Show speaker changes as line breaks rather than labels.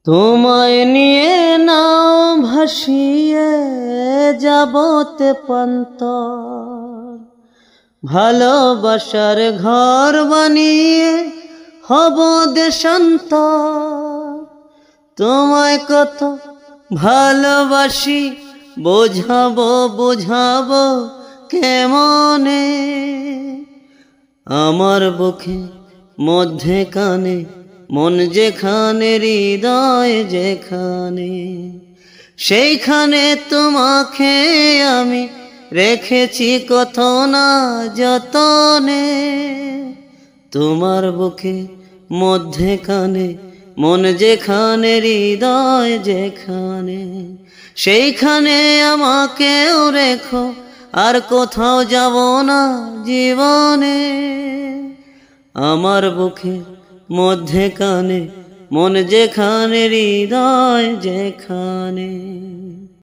তোমায় নিয়ে নাও ভাসিয়ে যাবতে পান্তর, ভালোবাসার ঘর বানিয়ে হব দেশান্তর। তোমায় কত ভালোবাসি বোঝাবো বোঝাবো কেমনে, আমার বুকে মধ্যে কানে মন যেখানে হৃদয় যেখানে, সেইখানে তোমাকে আমি রেখেছি কত না যতনে। তোমার বুকে মধ্যে কানে মন যেখানে হৃদয় যেখানে, সেইখানে আমাকেও রেখো আর কোথাও যাব না জীবনে। আমার বুকে মধ্যে কানে মন যেখানে হৃদয় যেখানে।